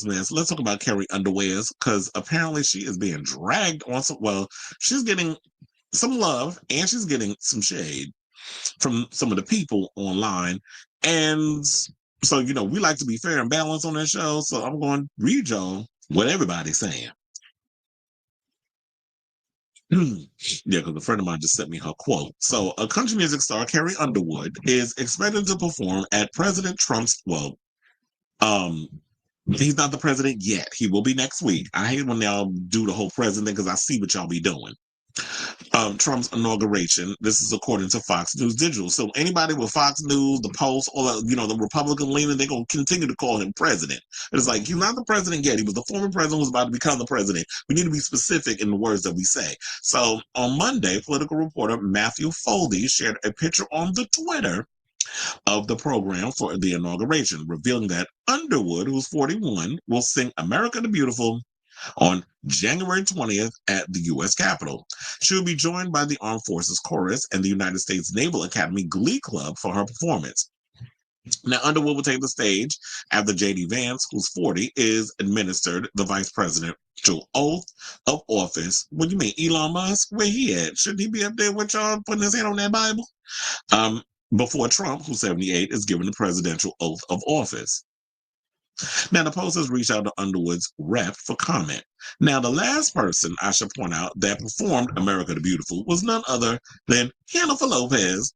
business, let's talk about Carrie Underwood, because apparently she is being dragged on some. Well, she's getting some love and she's getting some shade from some of the people online. And so, we like to be fair and balanced on this show. So I'm going to read y'all what everybody's saying. Yeah, because a friend of mine just sent me her quote. So, a country music star, Carrie Underwood, is expected to perform at President Trump's, um, he's not the president yet. He will be next week. I hate when y'all do the whole president because I see what y'all be doing. Trump's inauguration. This is according to Fox News Digital. So anybody with Fox News, the Post, or the Republican leaning, they're gonna continue to call him president. It's like he's not the president yet. He was the former president who's about to become the president. We need to be specific in the words that we say. So on Monday, political reporter Matthew Foldy shared a picture on the Twitter of the program for the inauguration, revealing that Underwood, who's 41, will sing America the Beautiful on January 20th at the U.S. Capitol. She will be joined by the Armed Forces Chorus and the United States Naval Academy Glee Club for her performance. Now, Underwood will take the stage after J.D. Vance, who's 40, is administered the vice presidential oath of office. What do you mean, Elon Musk? Where he at? Shouldn't he be up there with y'all putting his hand on that Bible? Before Trump, who's 78, is given the presidential oath of office. Now, the Post has reached out to Underwood's rep for comment. Now, the last person I should point out that performed America the Beautiful was none other than Jennifer Lopez,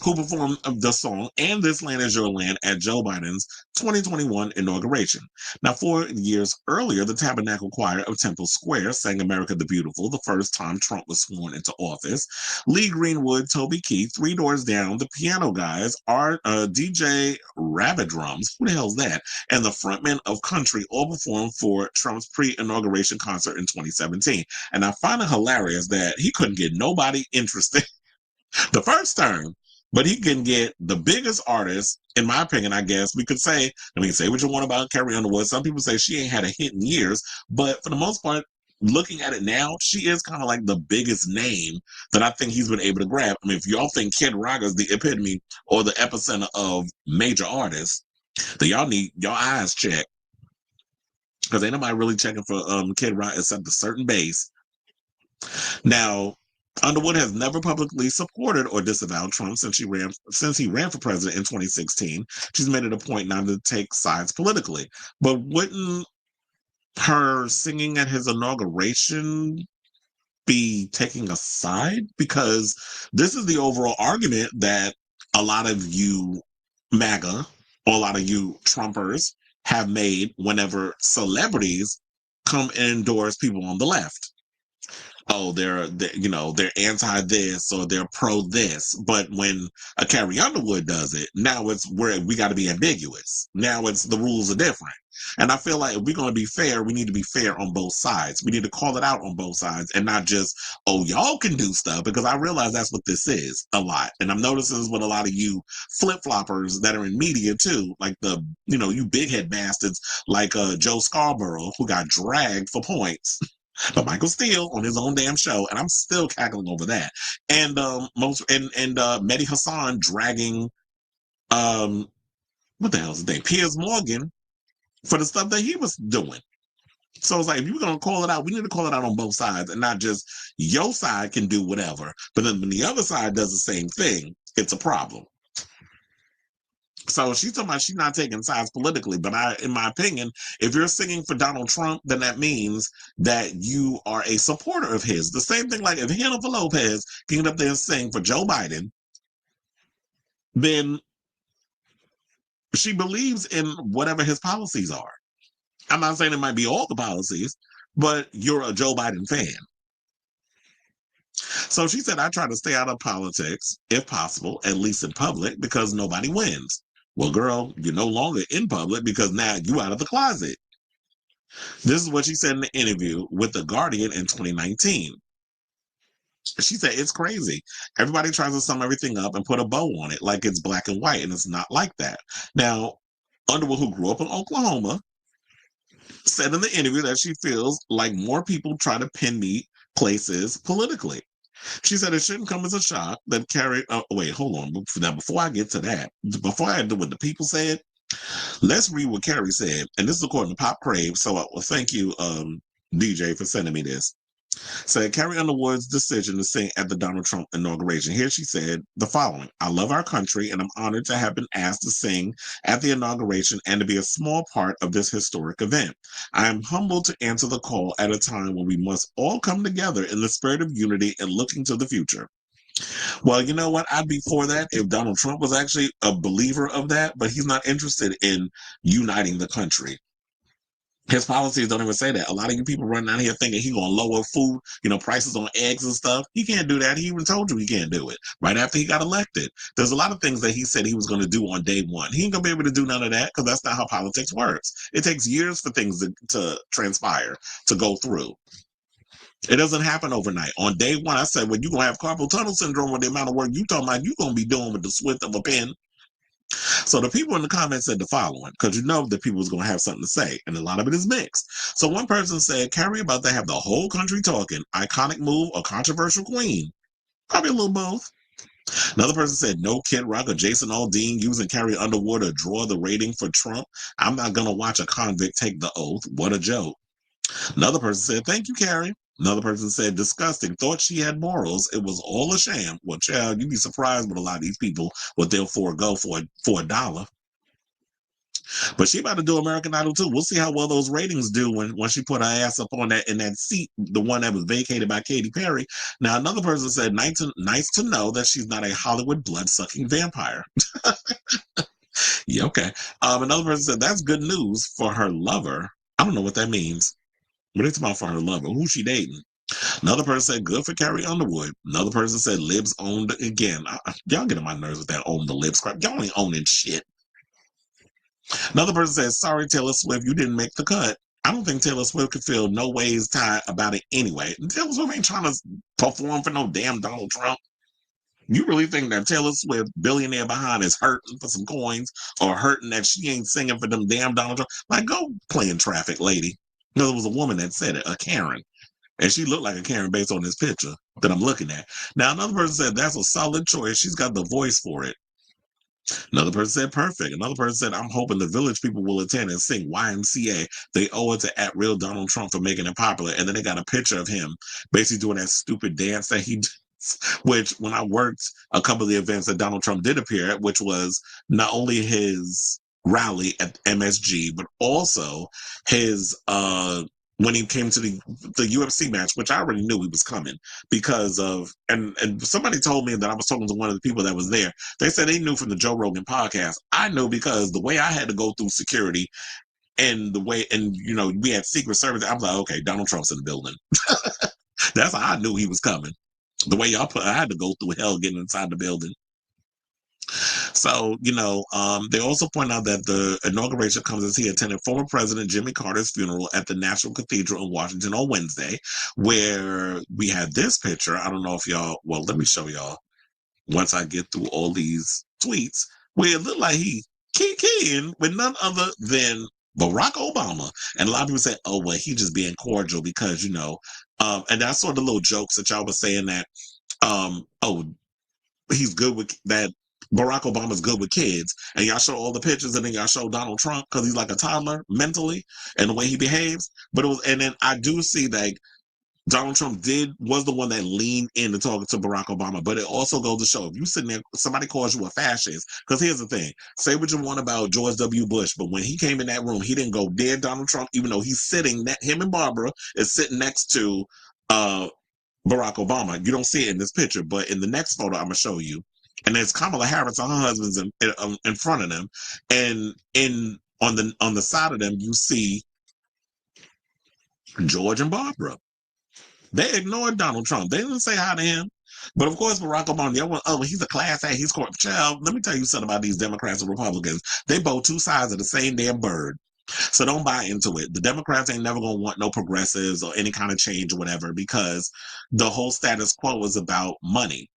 who performed the song And This Land Is Your Land at Joe Biden's 2021 inauguration. Now, 4 years earlier, the Tabernacle Choir of Temple Square sang America the Beautiful the first time Trump was sworn into office. Lee Greenwood, Toby Keith, Three Doors Down, the Piano Guys, DJ Rabbit Drums, who the hell's that? And the frontmen of Country all performed for Trump's pre-inauguration concert in 2017. And I find it hilarious that he couldn't get nobody interested the first term. But he can get the biggest artist, in my opinion, I guess. We could say, say what you want about Carrie Underwood. Some people say she ain't had a hit in years. But for the most part, looking at it now, she is kind of like the biggest name that I think he's been able to grab. If y'all think Kid Rock is the epitome or the epicenter of major artists, then y'all need your eyes checked. Because ain't nobody really checking for Kid Rock except a certain base. Now, Underwood has never publicly supported or disavowed Trump since he ran for president in 2016. She's made it a point not to take sides politically. But wouldn't her singing at his inauguration be taking a side? Because this is the overall argument that a lot of you MAGA or a lot of you Trumpers have made whenever celebrities come and endorse people on the left. Oh, they're anti this or they're pro this. But when a Carrie Underwood does it, now it's where we got to be ambiguous. Now it's the rules are different. And I feel like if we're going to be fair, we need to be fair on both sides. We need to call it out on both sides and not just, oh, y'all can do stuff, because I realize that's what this is a lot. And I'm noticing this with a lot of you flip-floppers that are in media too, like you big head bastards like Joe Scarborough, who got dragged for points. But Michael Steele on his own damn show, and I'm still cackling over that. And Mehdi Hassan dragging what the hell's his name? Piers Morgan for the stuff that he was doing. So it's like, if you're gonna call it out, we need to call it out on both sides and not just your side can do whatever. But then when the other side does the same thing, it's a problem. So she's talking about she's not taking sides politically, but in my opinion, if you're singing for Donald Trump, then that means that you are a supporter of his. The same thing, like if Jennifer Lopez can get up there and sing for Joe Biden, then she believes in whatever his policies are. I'm not saying it might be all the policies, but you're a Joe Biden fan. So she said, I try to stay out of politics, if possible, at least in public, because nobody wins. Well, girl, you're no longer in public because now you out of the closet. This is what she said in the interview with The Guardian in 2019. She said, it's crazy. Everybody tries to sum everything up and put a bow on it like it's black and white, and it's not like that. Now, Underwood, who grew up in Oklahoma, said in the interview that she feels like more people try to pin me places politically. She said it shouldn't come as a shock that Carrie. Wait, hold on. Now, before I get to that, before I do what the people said, Let's read what Carrie said. And this is according to Pop Crave. So thank you, DJ, for sending me this. Said Carrie Underwood's decision to sing at the Donald Trump inauguration. Here she said the following: I love our country and I'm honored to have been asked to sing at the inauguration and to be a small part of this historic event. I am humbled to answer the call at a time when we must all come together in the spirit of unity and looking to the future. Well, you know what? I'd be for that if Donald Trump was actually a believer of that, but he's not interested in uniting the country. His policies don't even say that. A lot of you people running out here thinking he's gonna lower food, prices on eggs and stuff. He can't do that. He even told you he can't do it right after he got elected. There's a lot of things that he said he was going to do on day one. He ain't gonna be able to do none of that because that's not how politics works. It takes years for things to transpire, to go through. It doesn't happen overnight. On day one, I said, well, you're gonna have carpal tunnel syndrome with the amount of work you talking about you're gonna be doing with the swift of a pen. So the people in the comments said the following, because you know that people was going to have something to say, and a lot of it is mixed. So one person said, Carrie about to have the whole country talking. Iconic move or controversial queen? Probably a little both. Another person said, no Kid Rock or Jason Aldean using Carrie Underwood to draw the rating for Trump. I'm not going to watch a convict take the oath. What a joke. Another person said, thank you, Carrie. Another person said, disgusting. Thought she had morals. It was all a sham. Well, child, you'd be surprised with a lot of these people what they'll forego for a dollar. But she about to do American Idol too. We'll see how well those ratings do when she put her ass up on that in that seat, the one that was vacated by Katy Perry. Now another person said, nice to know that she's not a Hollywood blood-sucking vampire. Yeah, okay. Another person said, that's good news for her lover. I don't know what that means. But it's about for her lover. Who's she dating? Another person said, good for Carrie Underwood. Another person said, libs owned again. Y'all get on my nerves with that own the libs crap. Y'all ain't owning shit. Another person said, sorry, Taylor Swift, you didn't make the cut. I don't think Taylor Swift could feel no ways tied about it anyway. Taylor Swift ain't trying to perform for no damn Donald Trump. You really think that Taylor Swift, billionaire behind, is hurting for some coins or hurting that she ain't singing for them damn Donald Trump? Like, go play in traffic, lady. No, it was a woman that said it, a Karen. And she looked like a Karen based on this picture that I'm looking at. Now, another person said, that's a solid choice. She's got the voice for it. Another person said, perfect. Another person said, I'm hoping the village people will attend and sing YMCA. They owe it to at real Donald Trump for making it popular. And then they got a picture of him basically doing that stupid dance that he does, which when I worked a couple of the events that Donald Trump did appear at, which was not only his rally at MSG, but also his when he came to the UFC match, which I already knew he was coming because of, and somebody told me that I was talking to one of the people that was there. They said they knew from the Joe Rogan podcast. I knew because the way I had to go through security and the way, and we had Secret Service. I was like, okay, Donald Trump's in the building. That's how I knew he was coming. The way y'all I had to go through hell getting inside the building. So, they also point out that the inauguration comes as he attended former President Jimmy Carter's funeral at the National Cathedral in Washington on Wednesday, where we had this picture. I don't know if y'all, well, let me show y'all once I get through all these tweets, where it looked like he keying with none other than Barack Obama. And a lot of people say, oh, well, he just being cordial because, and that's sort of the little jokes that y'all were saying that, oh, he's good with that. Barack Obama's good with kids, and y'all show all the pictures, and then y'all show Donald Trump because he's like a toddler mentally and the way he behaves. But it was, and then I do see that Donald Trump was the one that leaned in to talk to Barack Obama. But it also goes to show if you sitting there, somebody calls you a fascist. Because here's the thing: say what you want about George W. Bush, but when he came in that room, he didn't go dear Donald Trump, even though he's sitting. Him and Barbara is sitting next to Barack Obama. You don't see it in this picture, but in the next photo, I'm gonna show you. And there's Kamala Harris and her husband's in front of them, and on the side of them, you see George and Barbara. They ignored Donald Trump. They didn't say hi to him. But of course, Barack Obama, oh, he's a class A, he's corrupt. Child, let me tell you something about these Democrats and Republicans. They both two sides of the same damn bird. So don't buy into it. The Democrats ain't never going to want no progressives or any kind of change or whatever because the whole status quo is about money.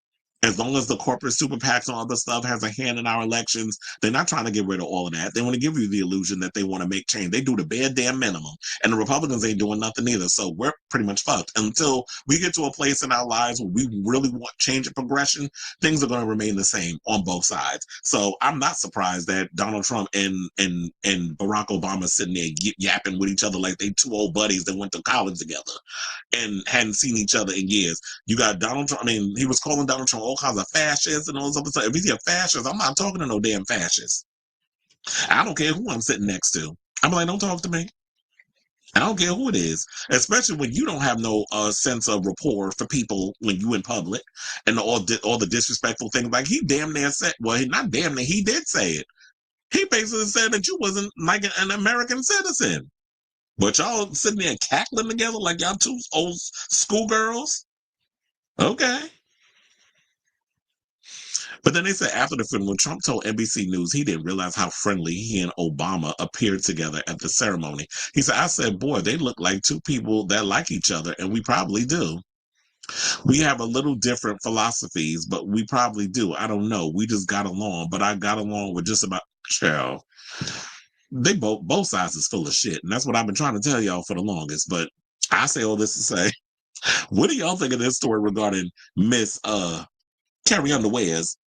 As long as the corporate super PACs and all this stuff has a hand in our elections, they're not trying to get rid of all of that. They want to give you the illusion that they want to make change. They do the bare damn minimum. And the Republicans ain't doing nothing either. So we're pretty much fucked. Until we get to a place in our lives where we really want change and progression, things are going to remain the same on both sides. So I'm not surprised that Donald Trump and Barack Obama sitting there yapping with each other like they two old buddies that went to college together and hadn't seen each other in years. You got Donald Trump. I mean, he was calling Donald Trump all kinds of fascists and all this other stuff. If he's a fascist, I'm not talking to no damn fascist. I don't care who I'm sitting next to. I'm like, don't talk to me. I don't care who it is, especially when you don't have no sense of rapport for people when you in public and all the disrespectful things. Like he damn near said, well, he not damn near, he did say it. He basically said that you wasn't like an American citizen. But y'all sitting there cackling together like y'all two old schoolgirls? Okay. But then they said after the funeral, Trump told NBC News he didn't realize how friendly he and Obama appeared together at the ceremony. He said, I said, boy, they look like two people that like each other, and we probably do. We have a little different philosophies, but we probably do. I don't know. We just got along, but I got along with just about child. They both sides is full of shit. And that's what I've been trying to tell y'all for the longest. But I say all this to say, what do y'all think of this story regarding Miss Carrie Underwood's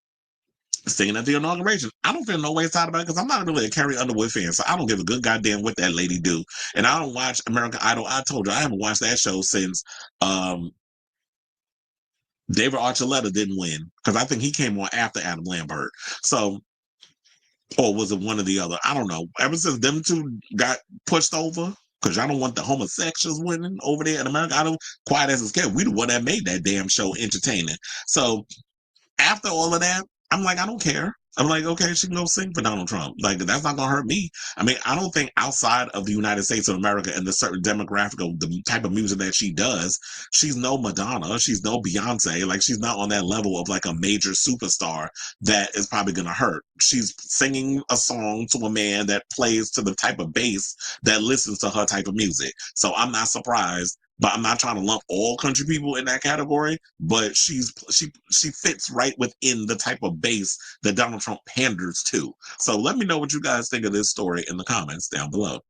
singing at the inauguration? I don't feel no way side about it because I'm not really a Carrie Underwood fan, so I don't give a good goddamn what that lady do. And I don't watch American Idol. I told you I haven't watched that show since David Archuleta didn't win because I think he came on after Adam Lambert. So, or was it one or the other? I don't know. Ever since them two got pushed over, because y'all don't want the homosexuals winning over there in America. I don't, quiet as it's kept. We the one that made that damn show entertaining. So after all of that, I'm like, I don't care. I'm like, okay, she can go sing for Donald Trump. Like, that's not gonna hurt me. I mean, I don't think outside of the United States of America and the certain demographic of the type of music that she does, she's no Madonna, she's no Beyonce. Like, she's not on that level of like a major superstar that is probably gonna hurt. She's singing a song to a man that plays to the type of bass that listens to her type of music. So I'm not surprised. But I'm not trying to lump all country people in that category. But she fits right within the type of base that Donald Trump panders to. So let me know what you guys think of this story in the comments down below.